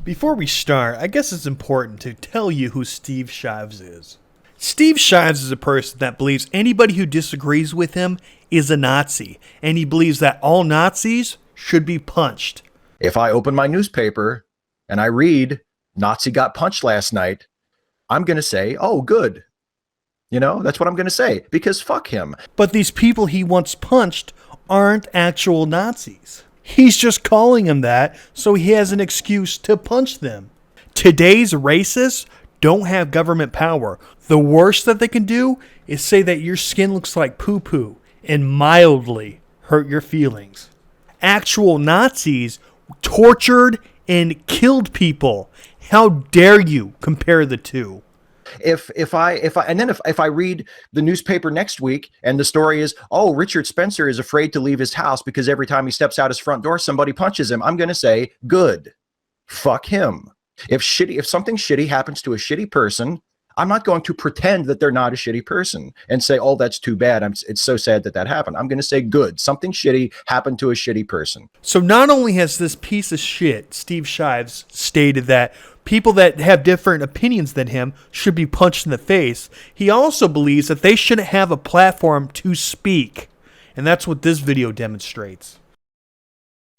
Before we start, I guess it's important to tell you who Steve Shives is. Steve Shives is a person that believes anybody who disagrees with him is a Nazi, and he believes that all Nazis should be punched. If I open my newspaper and I read Nazi got punched last night, I'm going to say, oh, good. You know, that's what I'm going to say, because fuck him. But these people he once punched aren't actual Nazis. He's just calling them that so he has an excuse to punch them. Today's racists don't have government power. The worst that they can do is say that your skin looks like poo-poo and mildly hurt your feelings. Actual Nazis tortured and killed people. How dare you compare the two? If I read the newspaper next week and the story is, oh, Richard Spencer is afraid to leave his house because every time he steps out his front door, somebody punches him, I'm going to say, good. Fuck him. If something shitty happens to a shitty person, I'm not going to pretend that they're not a shitty person and say, oh, that's too bad. It's so sad that happened. I'm going to say, good. Something shitty happened to a shitty person. So not only has this piece of shit, Steve Shives, stated that people that have different opinions than him should be punched in the face, he also believes that they shouldn't have a platform to speak. And that's what this video demonstrates.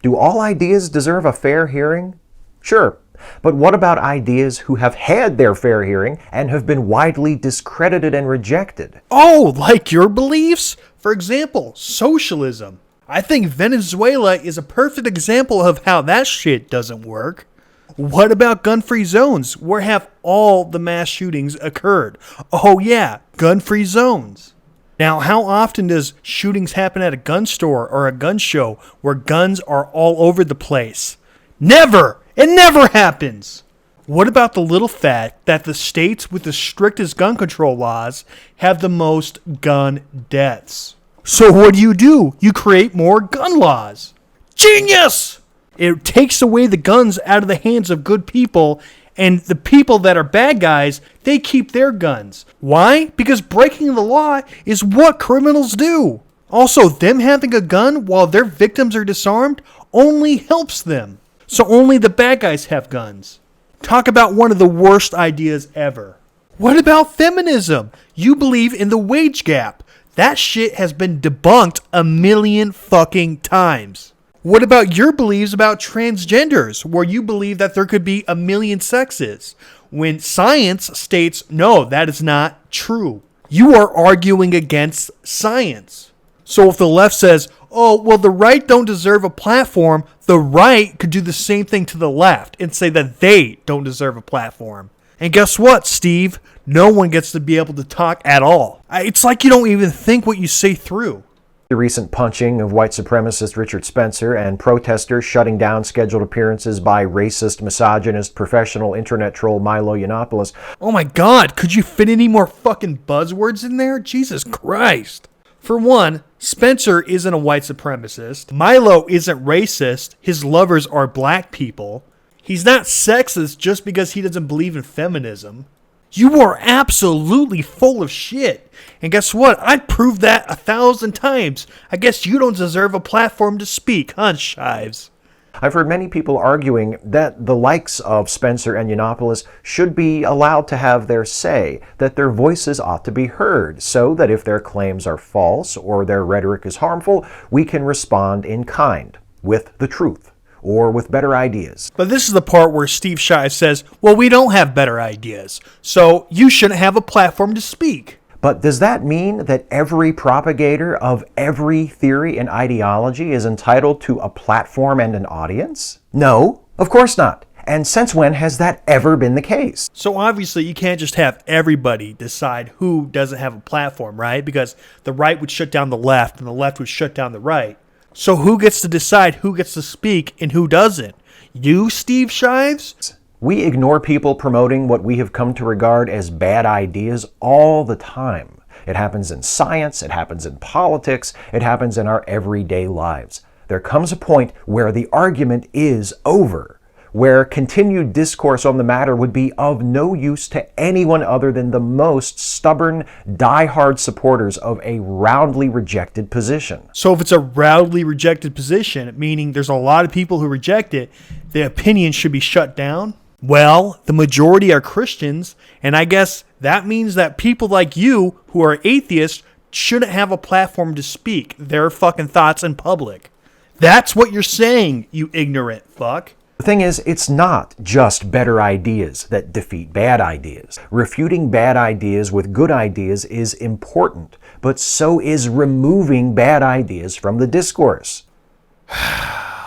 Do all ideas deserve a fair hearing? Sure. But what about ideas who have had their fair hearing and have been widely discredited and rejected? Oh, like your beliefs? For example, socialism. I think Venezuela is a perfect example of how that shit doesn't work. What about gun-free zones? Where have all the mass shootings occurred? Oh yeah, gun-free zones. Now, how often does shootings happen at a gun store or a gun show where guns are all over the place? Never! It never happens! What about the little fact that the states with the strictest gun control laws have the most gun deaths? So what do? You create more gun laws. Genius! It takes away the guns out of the hands of good people, and the people that are bad guys, they keep their guns. Why? Because breaking the law is what criminals do. Also, them having a gun while their victims are disarmed only helps them. So only the bad guys have guns. Talk about one of the worst ideas ever. What about feminism? You believe in the wage gap. That shit has been debunked a million fucking times. What about your beliefs about transgenders, where you believe that there could be a million sexes, when science states, no, that is not true. You are arguing against science. So if the left says, oh, well, the right don't deserve a platform, the right could do the same thing to the left and say that they don't deserve a platform. And guess what, Steve? No one gets to be able to talk at all. It's like you don't even think what you say through. The recent punching of white supremacist Richard Spencer and protesters shutting down scheduled appearances by racist, misogynist, professional internet troll Milo Yiannopoulos. Oh my god, could you fit any more fucking buzzwords in there? Jesus Christ. For one, Spencer isn't a white supremacist. Milo isn't racist. His lovers are black people. He's not sexist just because he doesn't believe in feminism. You are absolutely full of shit. And guess what? I'd prove that 1,000 times. I guess you don't deserve a platform to speak, huh, Shives? I've heard many people arguing that the likes of Spencer and Yiannopoulos should be allowed to have their say, that their voices ought to be heard, so that if their claims are false or their rhetoric is harmful, we can respond in kind, with the truth, or with better ideas. But this is the part where Steve Shives says, well, we don't have better ideas, so you shouldn't have a platform to speak. But does that mean that every propagator of every theory and ideology is entitled to a platform and an audience? No, of course not. And since when has that ever been the case? So obviously you can't just have everybody decide who doesn't have a platform, right? Because the right would shut down the left and the left would shut down the right. So who gets to decide who gets to speak and who doesn't? You, Steve Shives? We ignore people promoting what we have come to regard as bad ideas all the time. It happens in science, it happens in politics, it happens in our everyday lives. There comes a point where the argument is over, where continued discourse on the matter would be of no use to anyone other than the most stubborn, die-hard supporters of a roundly rejected position. So if it's a roundly rejected position, meaning there's a lot of people who reject it, the opinion should be shut down? Well, the majority are Christians, and I guess that means that people like you who are atheists shouldn't have a platform to speak their fucking thoughts in public. That's what you're saying, you ignorant fuck. The thing is, it's not just better ideas that defeat bad ideas. Refuting bad ideas with good ideas is important, but so is removing bad ideas from the discourse.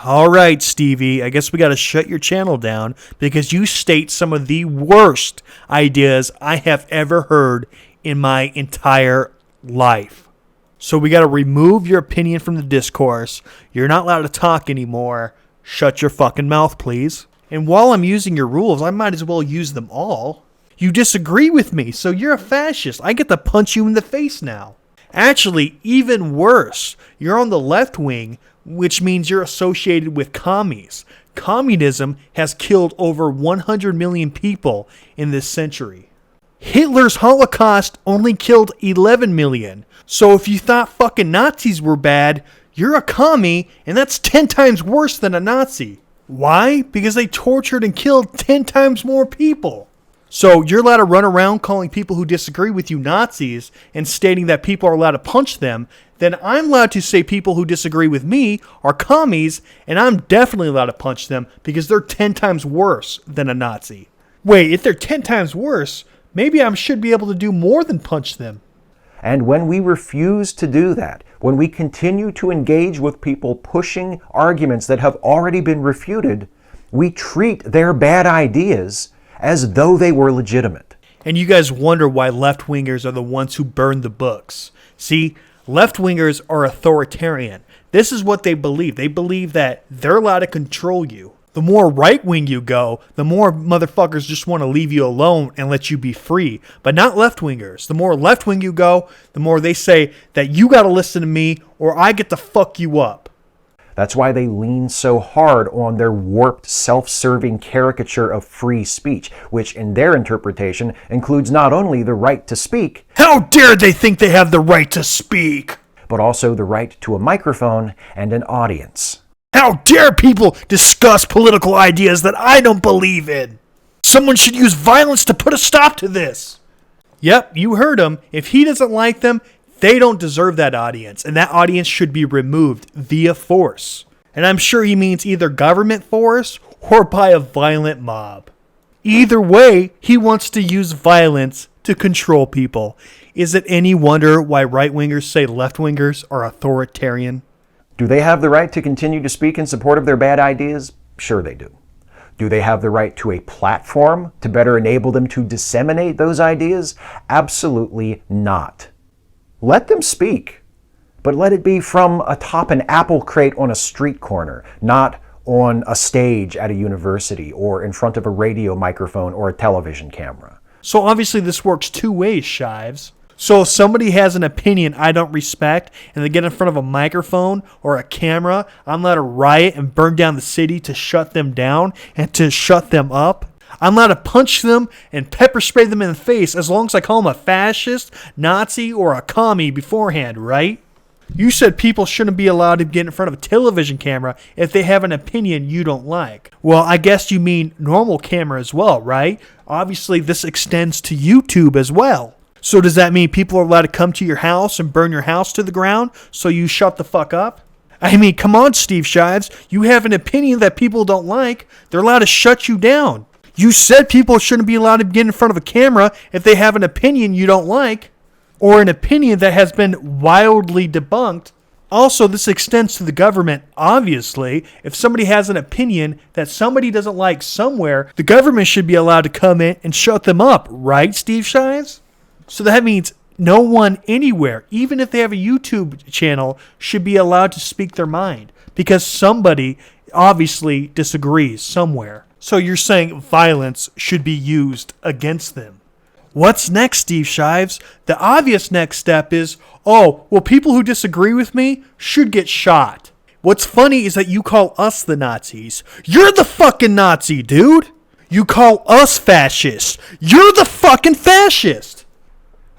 All right, Stevie, I guess we got to shut your channel down because you state some of the worst ideas I have ever heard in my entire life. So we got to remove your opinion from the discourse. You're not allowed to talk anymore. Shut your fucking mouth, please. And while I'm using your rules, I might as well use them all. You disagree with me, so you're a fascist. I get to punch you in the face now. Actually, even worse, you're on the left wing, which means you're associated with commies. Communism has killed over 100 million people in this century. Hitler's Holocaust only killed 11 million. So if you thought fucking Nazis were bad, you're a commie, and that's 10 times worse than a Nazi. Why? Because they tortured and killed 10 times more people. So you're allowed to run around calling people who disagree with you Nazis and stating that people are allowed to punch them. Then I'm allowed to say people who disagree with me are commies, and I'm definitely allowed to punch them because they're 10 times worse than a Nazi. Wait, if they're 10 times worse, maybe I should be able to do more than punch them. And when we refuse to do that, when we continue to engage with people pushing arguments that have already been refuted, we treat their bad ideas as though they were legitimate. And you guys wonder why left-wingers are the ones who burn the books. See, left-wingers are authoritarian. This is what they believe. They believe that they're allowed to control you. The more right-wing you go, the more motherfuckers just want to leave you alone and let you be free. But not left-wingers. The more left-wing you go, the more they say that you got to listen to me or I get to fuck you up. That's why they lean so hard on their warped, self-serving caricature of free speech, which in their interpretation includes not only the right to speak, How dare they think they have the right to speak? but also the right to a microphone and an audience. How dare people discuss political ideas that I don't believe in? Someone should use violence to put a stop to this. Yep, you heard him. If he doesn't like them, they don't deserve that audience, and that audience should be removed via force. And I'm sure he means either government force or by a violent mob. Either way, he wants to use violence to control people. Is it any wonder why right-wingers say left-wingers are authoritarian? Do they have the right to continue to speak in support of their bad ideas? Sure they do. Do they have the right to a platform to better enable them to disseminate those ideas? Absolutely not. Let them speak, but let it be from atop an apple crate on a street corner, not on a stage at a university or in front of a radio microphone or a television camera. So obviously this works two ways, Shives. So if somebody has an opinion I don't respect and they get in front of a microphone or a camera, I'm allowed to riot and burn down the city to shut them down and to shut them up. I'm allowed to punch them and pepper spray them in the face as long as I call them a fascist, Nazi, or a commie beforehand, right? You said people shouldn't be allowed to get in front of a television camera if they have an opinion you don't like. Well, I guess you mean normal camera as well, right? Obviously, this extends to YouTube as well. So does that mean people are allowed to come to your house and burn your house to the ground so you shut the fuck up? I mean, come on, Steve Shives. You have an opinion that people don't like. They're allowed to shut you down. You said people shouldn't be allowed to get in front of a camera if they have an opinion you don't like, or an opinion that has been wildly debunked. Also, this extends to the government, obviously. If somebody has an opinion that somebody doesn't like somewhere, the government should be allowed to come in and shut them up, right, Steve Shives? So that means no one anywhere, even if they have a YouTube channel, should be allowed to speak their mind because somebody obviously disagrees somewhere. So you're saying violence should be used against them. What's next, Steve Shives? The obvious next step is, people who disagree with me should get shot. What's funny is that you call us the Nazis. You're the fucking Nazi, dude! You call us fascists. You're the fucking fascist!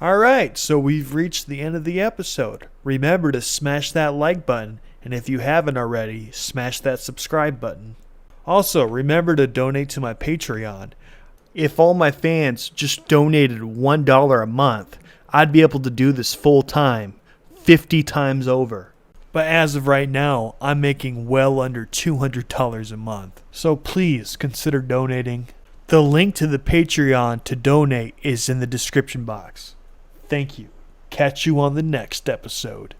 Alright, so we've reached the end of the episode. Remember to smash that like button, and if you haven't already, smash that subscribe button. Also, remember to donate to my Patreon. If all my fans just donated $1 a month, I'd be able to do this full time, 50 times over. But as of right now, I'm making well under $200 a month. So please consider donating. The link to the Patreon to donate is in the description box. Thank you. Catch you on the next episode.